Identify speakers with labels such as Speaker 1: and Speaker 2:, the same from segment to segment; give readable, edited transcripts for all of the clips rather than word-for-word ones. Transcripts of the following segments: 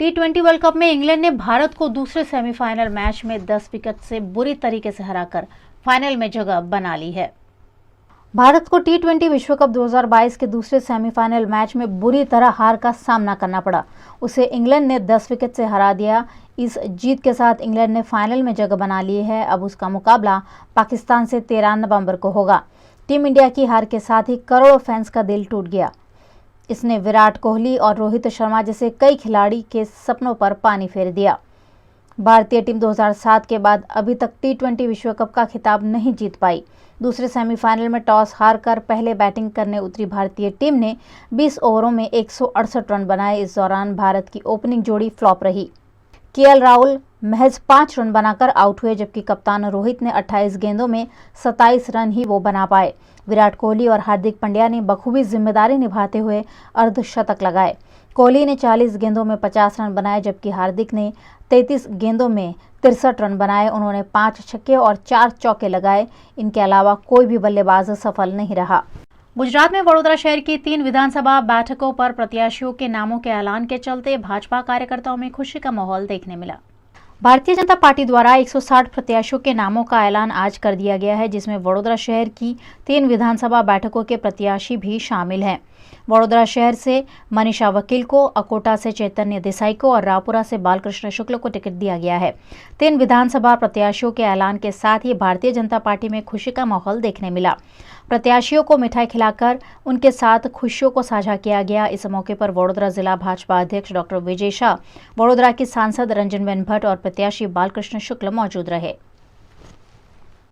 Speaker 1: टी20 world cup में England ने भारत को दूसरे सेमीफाइनल मैच में 10 विकेट से बुरी तरीके से हराकर फाइनल में जगह बना ली है। भारत को टी20 विश्व कप 2022 के दूसरे सेमीफाइनल मैच में बुरी तरह हार का सामना करना पड़ा। उसे इंग्लैंड ने 10 विकेट से हरा दिया। इस जीत के साथ इंग्लैंड ने फाइनल में जगह बना ली है। अब उसका मुकाबला पाकिस्तान से 13 नवंबर को होगा। टीम इंडिया की हार के साथ ही करोड़ों फैंस का दिल टूट गया। इसने विराट कोहली और रोहित शर्मा जैसे कई खिलाड़ी के सपनों पर पानी फेर दिया। भारतीय टीम 2007 के बाद अभी तक टी20 विश्व कप का खिताब नहीं जीत पाई। दूसरे सेमीफाइनल में टॉस हारकर पहले बैटिंग करने उतरी भारतीय टीम ने 20 ओवरों में 168 रन बनाए। इस दौरान भारत की ओपनिंग जोड़ी फ्लॉप रही। केएल राहुल महज 5 रन बनाकर आउट हुए, जबकि कप्तान रोहित ने 28 गेंदों में 27 रन ही वो बना पाए। विराट कोहली और हार्दिक पांड्या ने बखूबी जिम्मेदारी निभाते हुए अर्धशतक लगाए। कोहली ने 40 गेंदों में 50 रन बनाए, जबकि हार्दिक ने 33 गेंदों में 63 रन बनाए। उन्होंने 5 छक्के और 4 चौके लगाए। इनके अलावा कोई भी बल्लेबाज सफल नहीं रहा। गुजरात में वडोदरा शहर की 3 विधानसभा बैठकों पर प्रत्याशियों के नामों के ऐलान के चलते भाजपा कार्यकर्ताओं में खुशी का माहौल देखने मिला। भारतीय जनता पार्टी द्वारा 160 प्रत्याशियों के नामों का ऐलान आज कर दिया गया है, जिसमें वडोदरा शहर की 3 विधानसभा बैठकों के प्रत्याशी भी शामिल हैं। वडोदरा शहर से मनीषा वकील को, अकोटा से चैतन्य देसाई को और रावपुरा से बालकृष्ण शुक्ल को टिकट दिया गया है। 3 विधानसभा प्रत्याशियों के ऐलान के साथ ही भारतीय जनता पार्टी में खुशी का माहौल देखने मिला। प्रत्याशियों को मिठाई खिलाकर उनके साथ खुशियों को साझा किया गया। इस मौके पर वडोदरा जिला भाजपा अध्यक्ष डॉक्टर विजय शाह, वडोदरा की सांसद रंजनबेन भट्ट और प्रत्याशी बालकृष्ण शुक्ल मौजूद रहे।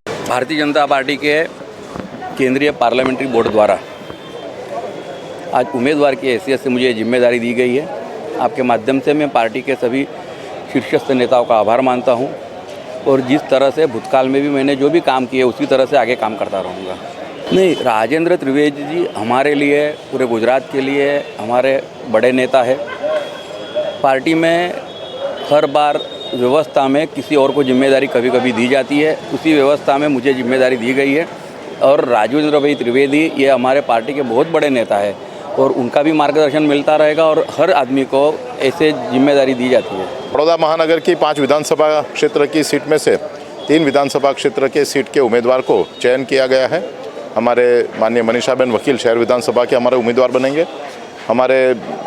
Speaker 2: भारतीय जनता पार्टी के केंद्रीय पार्लियामेंट्री बोर्ड द्वारा आज उम्मीदवार की हैसियत से मुझे जिम्मेदारी दी गई है। आपके माध्यम से मैं पार्टी के सभी शीर्षस्थ नेताओं का आभार मानता हूं और जिस तरह से भूतकाल में भी मैंने जो भी काम किए उसी तरह से आगे काम करता रहूँगा। नहीं, राजेंद्र त्रिवेदी जी हमारे लिए, पूरे गुजरात के लिए हमारे बड़े नेता है। पार्टी में हर बार व्यवस्था में किसी और को जिम्मेदारी कभी कभी दी जाती है, उसी व्यवस्था में मुझे जिम्मेदारी दी गई है। और राजेंद्र भाई त्रिवेदी ये हमारे पार्टी के बहुत बड़े नेता है और उनका भी मार्गदर्शन मिलता रहेगा और हर आदमी को ऐसे जिम्मेदारी दी जाती है।
Speaker 3: बड़ौदा महानगर की 5 विधानसभा क्षेत्र की सीट में से 3 विधानसभा क्षेत्र के सीट के उम्मीदवार को चयन किया गया है। हमारे माननीय मनीषाबेन वकील शहर विधानसभा के हमारे उम्मीदवार बनेंगे। हमारे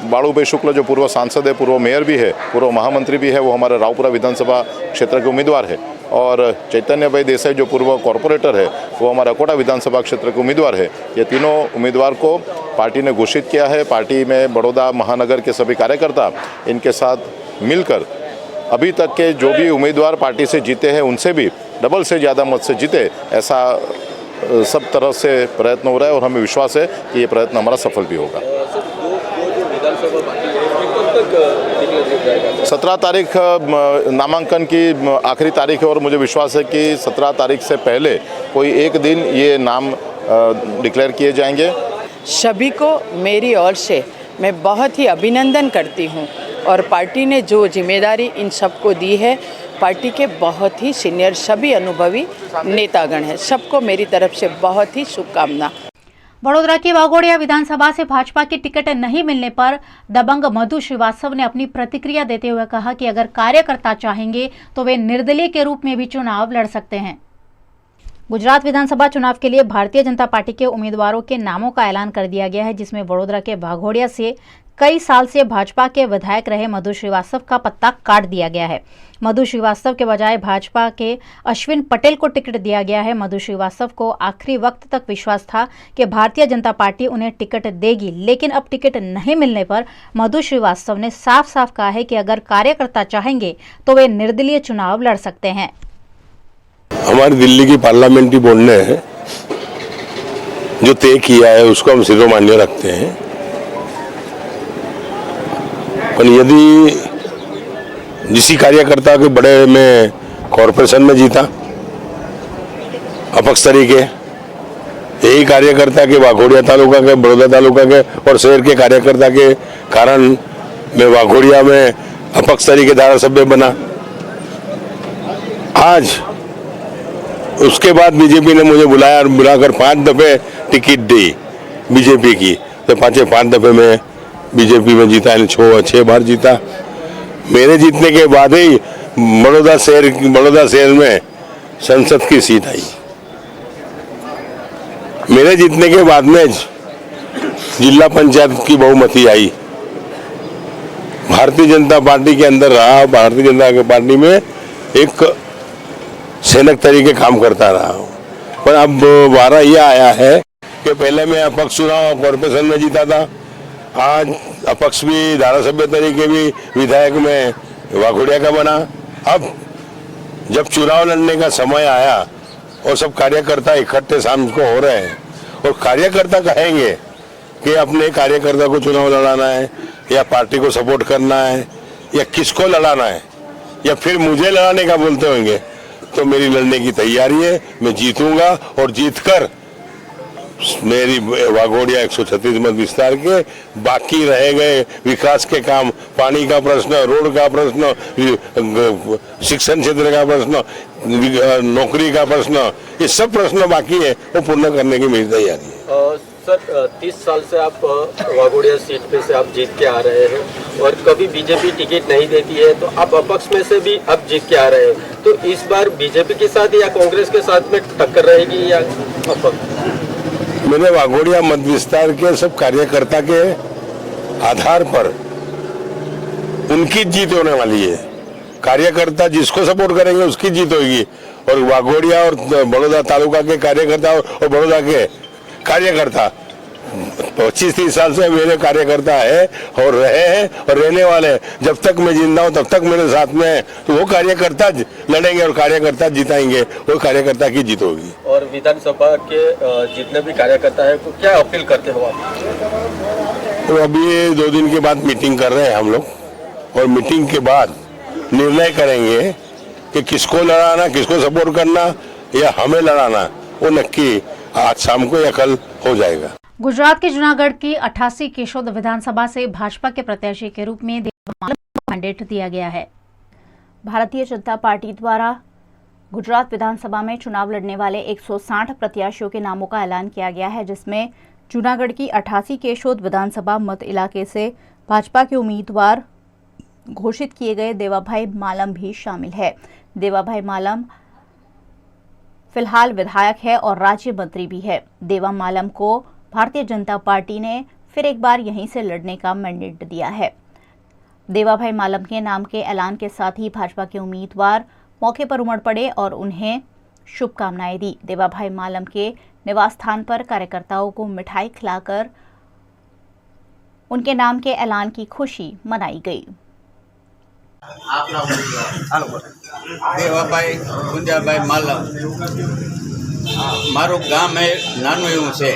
Speaker 3: बालूभाई शुक्ल जो पूर्व सांसद है, पूर्व मेयर भी है, पूर्व महामंत्री भी है, वो हमारे रावपुरा विधानसभा क्षेत्र के उम्मीदवार है। और चैतन्य भाई देसाई जो पूर्व कॉरपोरेटर है, वो हमारा अकोटा विधानसभा क्षेत्र के उम्मीदवार है। ये तीनों उम्मीदवार को पार्टी ने घोषित किया है। पार्टी में बड़ौदा महानगर के सभी कार्यकर्ता इनके साथ मिलकर अभी तक के जो भी उम्मीदवार पार्टी से जीते हैं उनसे भी डबल से ज़्यादा मत से जीते, ऐसा सब तरह से प्रयत्न हो रहा है और हमें विश्वास है कि ये प्रयत्न हमारा सफल भी होगा। 17 तारीख नामांकन की आखिरी तारीख है और मुझे विश्वास है कि 17 तारीख से पहले कोई एक दिन ये नाम डिक्लेयर किए जाएंगे।
Speaker 4: सभी को मेरी ओर से मैं बहुत ही अभिनंदन करती हूँ और पार्टी ने जो जिम्मेदारी इन सबको दी है, पार्टी के बहुत ही सीनियर सभी अनुभवी नेतागण हैं, सबको मेरी तरफ से बहुत ही शुभकामना।
Speaker 1: वडोदरा की वाघोड़िया विधानसभा से भाजपा की टिकट नहीं मिलने पर दबंग मधु श्रीवास्तव ने अपनी प्रतिक्रिया देते हुए कहा कि अगर कार्यकर्ता चाहेंगे तो वे निर्दलीय के रूप में भी चुनाव लड़ सकते हैं। गुजरात विधानसभा चुनाव के लिए भारतीय जनता पार्टी के उम्मीदवारों के नामों का ऐलान कर दिया गया है, जिसमें वडोदरा के वाघोड़िया से कई साल से भाजपा के विधायक रहे मधु श्रीवास्तव का पत्ता काट दिया गया है। मधु श्रीवास्तव के बजाय भाजपा के अश्विन पटेल को टिकट दिया गया है। मधु श्रीवास्तव को आखिरी वक्त तक विश्वास था कि भारतीय जनता पार्टी उन्हें टिकट देगी, लेकिन अब टिकट नहीं मिलने पर मधु श्रीवास्तव ने साफ साफ कहा है कि अगर कार्यकर्ता चाहेंगे तो वे निर्दलीय चुनाव लड़ सकते हैं।
Speaker 5: हमारी दिल्ली की पार्लियामेंट्री बोर्ड ने जो तय किया है उसको हम शिरोमान्य रखते हैं, पर यदि किसी कार्यकर्ता के बड़े में कॉरपोरेशन में जीता अपक्ष तरीके, यही कार्यकर्ता के वाघोड़िया तालुका के, बड़ौदा तालुका के और शहर के कार्यकर्ता के कारण मैं वाघोड़िया में अपक्ष तरीके धारासभ्य बना। आज उसके बाद बीजेपी ने मुझे बुलाया और बुलाकर 5 दफे टिकट दी बीजेपी की, तो 5 दफे में बीजेपी में जीता, यानी 6 बार जीता। मेरे जीतने के बाद ही बड़ौदा शहर में संसद की सीट आई। मेरे जीतने के बाद में जिला पंचायत की बहुमती आई। भारतीय जनता पार्टी के अंदर रहा, भारतीय जनता पार्टी में एक सैनिक तरीके काम करता रहा हूँ। पर अब वारा यह आया है कि पहले मैं अपक्ष चुनाव कॉर्पोरेशन में जीता था, आज अपक्ष भी धारासभ्य तरीके भी विधायक में वाघोड़िया का बना। अब जब चुनाव लड़ने का समय आया और सब कार्यकर्ता इकट्ठे शाम को हो रहे हैं और कार्यकर्ता कहेंगे कि अपने कार्यकर्ता को चुनाव लड़ाना है या पार्टी को सपोर्ट करना है या किसको लड़ाना है या फिर मुझे लड़ाने का बोलते होंगे, तो मेरी लड़ने की तैयारी है। मैं जीतूंगा और जीतकर मेरी वाघोड़िया 136 मत विस्तार के बाकी रह गए विकास के काम, पानी का प्रश्न, रोड का प्रश्न, शिक्षण क्षेत्र का प्रश्न, नौकरी का प्रश्न, ये सब प्रश्न बाकी है, वो पूर्ण करने की मेरी तैयारी है।
Speaker 6: सर 30 साल से आप वाघोड़िया सीट पे से आप जीत के आ रहे हैं और कभी बीजेपी टिकट नहीं देती है, तो आप अपक्ष में से भी अब जीत के आ रहे हैं, तो इस बार बीजेपी के साथ या कांग्रेस के साथ में टक्कर रहेगी या अपक्ष?
Speaker 5: मैंने वाघोड़िया मत विस्तार के सब कार्यकर्ता के आधार पर उनकी जीत होने वाली है। कार्यकर्ता जिसको सपोर्ट करेंगे उसकी जीत होगी और वाघोड़िया और बड़ौदा तालुका के कार्यकर्ता और बड़ौदा के कार्यकर्ता 25-30 साल से मेरे कार्यकर्ता है और रहे हैं और रहने वाले। जब तक मैं जिंदा हूं तब तक मेरे साथ में है, तो वो कार्यकर्ता लड़ेंगे और कार्यकर्ता जिताएंगे, वो कार्यकर्ता की जीत होगी।
Speaker 6: और विधानसभा के जितने भी कार्यकर्ता है तो क्या अपील करते हो आप?
Speaker 5: तो अभी 2 दिन के बाद मीटिंग कर रहे हैं हम लोग और मीटिंग के बाद निर्णय करेंगे कि किसको लड़ाना, किसको सपोर्ट करना या हमें लड़ाना, वो नक्की आज शाम को या कल हो जाएगा।
Speaker 1: गुजरात के जूनागढ़ की 88 केशोद विधानसभा से भाजपा के प्रत्याशी के रूप में देवा मालम को मैंडेट दिया गया है। भारतीय जनता पार्टी द्वारा गुजरात विधानसभा में चुनाव लड़ने वाले 160 प्रत्याशियों के नामों का ऐलान किया गया है, जिसमें जूनागढ़ की 88 केशोद विधानसभा मत इलाके से भाजपा के उम्मीदवार घोषित किए गए देवाभाई मालम भी शामिल है। देवाभाई मालम फिलहाल विधायक है और राज्य मंत्री भी है। देवा मालम को भारतीय जनता पार्टी ने फिर एक बार यहीं से लड़ने का मैंडेट दिया है। देवाभाई मालम के नाम के ऐलान के साथ ही भाजपा के उम्मीदवार मौके पर उमड़ पड़े और उन्हें शुभकामनाएं दी। देवाभाई मालम के निवास स्थान पर कार्यकर्ताओं को मिठाई खिलाकर उनके नाम के ऐलान की खुशी मनाई गई।
Speaker 7: દેવાભાઈ ગુંજાભાઈ માલમ મારું ગામ એ નાનું એવું છે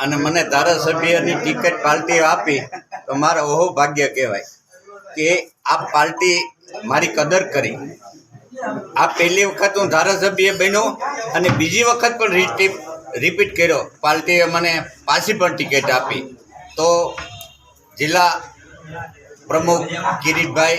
Speaker 7: અને મને ધારાસભ્યની ટિકિટ પાર્ટી આપી તો મારો ઓહો ભાગ્ય કહેવાય કે આ પાર્ટી મારી કદર કરી। આ પહેલી વખત હું ધારાસભ્ય બન્યો અને બીજી વખત પણ રિપીટ કર્યો। પાર્ટીએ મને પાછી પણ ટિકિટ આપી તો જિલ્લા प्रमुख किरीटभाई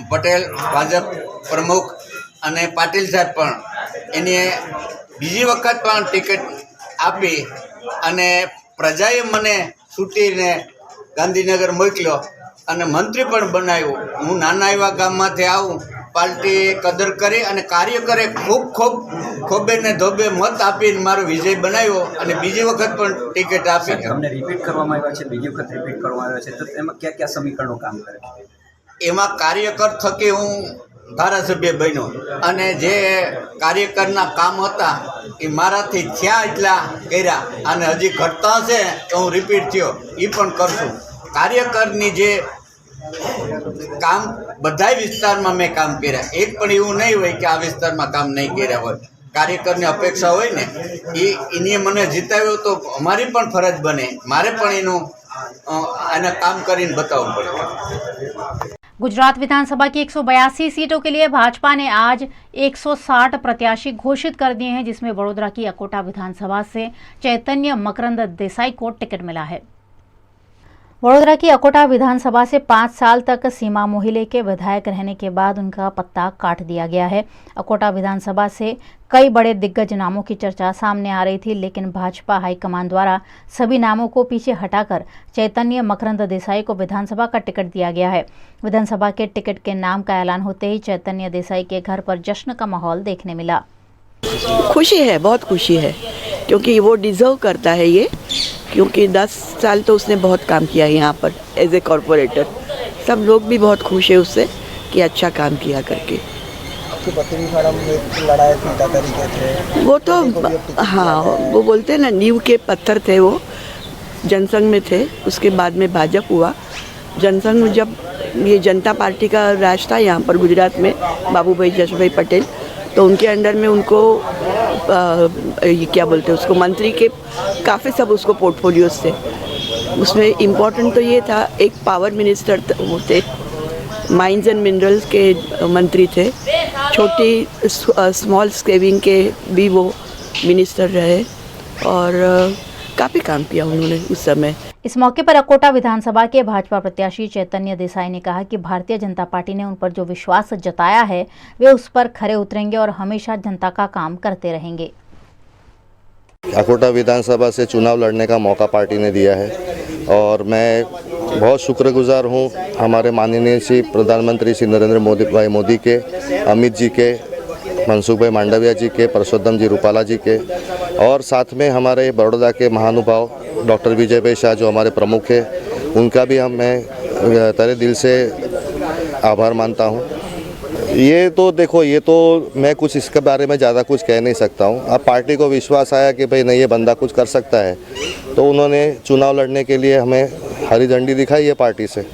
Speaker 7: पटेल भाजप प्रमुख अने पाटील साहेब पण एने बीजी वखत पण टिकट आपी अने प्रजाए मने छूटीने गांधीनगर मोकल्यो अने मंत्री पण बनाव्यो। हूँ नाना एवा गाममांथी आવું, पार्टी कदर करे अने कार्य करे, खूबे ने धोबे मत आपी मारो विजय बनाव्यो अने बीजी वखत पण टिकट आपी।
Speaker 8: हमने रिपीट करवामां आव्या छे, बीजी वखत रिपीट करवामां आव्या छे, तो एमां क्या समीकरणों काम करे?
Speaker 7: एमां कार्यकर थकी हूँ धारासभ्य बन्यो अने जे कार्यकરના काम हता ए माराथी थया એટલા કર્યા અને હજી ઘટતા છે તો હું રિપીટ થયો એ પણ કરશું। કાર્યકરની જે કામ બધાય વિસ્તારમાં મેં કામ કર્યા, એક પણ એવું નહીં હોય કે આ વિસ્તારમાં કામ નહીં કર્યા હોય। કાર્યકરની અપેક્ષા હોય ને એની મને જીતાવ્યો તો અમારી પણ ફરજ બને, મારે પણ એનું આના કામ કરીને બતાવવું પડે।
Speaker 1: गुजरात विधानसभा की 182 सीटों के लिए भाजपा ने आज 160 प्रत्याशी घोषित कर दिए हैं, जिसमें वडोदरा की अकोटा विधानसभा से चैतन्य मकरंद देसाई को टिकट मिला है। वडोदरा की अकोटा विधानसभा से 5 साल तक सीमा मोहिले के विधायक रहने के बाद उनका पत्ता काट दिया गया है। अकोटा विधानसभा से कई बड़े दिग्गज नामों की चर्चा सामने आ रही थी, लेकिन भाजपा हाईकमान द्वारा सभी नामों को पीछे हटाकर चैतन्य मकरंद देसाई को विधानसभा का टिकट दिया गया है। विधानसभा के टिकट के नाम का ऐलान होते ही चैतन्य देसाई के घर पर जश्न का माहौल देखने मिला।
Speaker 9: खुशी है, बहुत खुशी है, क्योंकि वो डिज़र्व करता है ये, क्योंकि 10 साल तो उसने बहुत काम किया है यहाँ पर एज ए कॉरपोरेटर। सब लोग भी बहुत खुश है उससे कि अच्छा काम किया करके।
Speaker 10: आपके पति भी मैडम एक लड़ाई पीटा तरीके थे,
Speaker 9: वो तो हाँ, वो बोलते हैं ना, नींव के पत्थर थे वो। जनसंघ में थे, उसके बाद में भाजपा हुआ। जनसंघ में जब ये जनता पार्टी का राज था यहाँ पर गुजरात में, बाबू भाई जशभाई पटेल, तो उनके अंडर में उनको ये क्या बोलते हैं उसको, मंत्री के काफ़ी सब उसको पोर्टफोलियोज थे। उसमें इम्पोर्टेंट तो ये था, एक पावर मिनिस्टर वो थे, माइंस एंड मिनरल्स के मंत्री थे, छोटी स्मॉल स्केविंग के भी वो मिनिस्टर रहे, और काफ़ी काम किया उन्होंने उस समय।
Speaker 1: इस मौके पर अकोटा विधानसभा के भाजपा प्रत्याशी चैतन्य देसाई ने कहा कि भारतीय जनता पार्टी ने उन पर जो विश्वास जताया है, वे उस पर खरे उतरेंगे और हमेशा जनता का काम करते रहेंगे।
Speaker 11: अकोटा विधानसभा से चुनाव लड़ने का मौका पार्टी ने दिया है और मैं बहुत शुक्रगुजार हूँ हमारे माननीय श्री प्रधानमंत्री श्री नरेंद्र मोदी के, अमित जी के, मनसुख भाई मांडविया जी के, परसोत्तम जी रूपाला जी के, और साथ में हमारे बड़ौदा के महानुभाव डॉक्टर विजय भाई शाह जो हमारे प्रमुख है, उनका भी मैं तहे दिल से आभार मानता हूँ। ये तो देखो, ये तो मैं कुछ इसके बारे में ज़्यादा कुछ कह नहीं सकता हूँ। अब पार्टी को विश्वास आया कि भाई नहीं, ये बंदा कुछ कर सकता है, तो उन्होंने चुनाव लड़ने के लिए हमें हरी झंडी दिखाई है पार्टी से।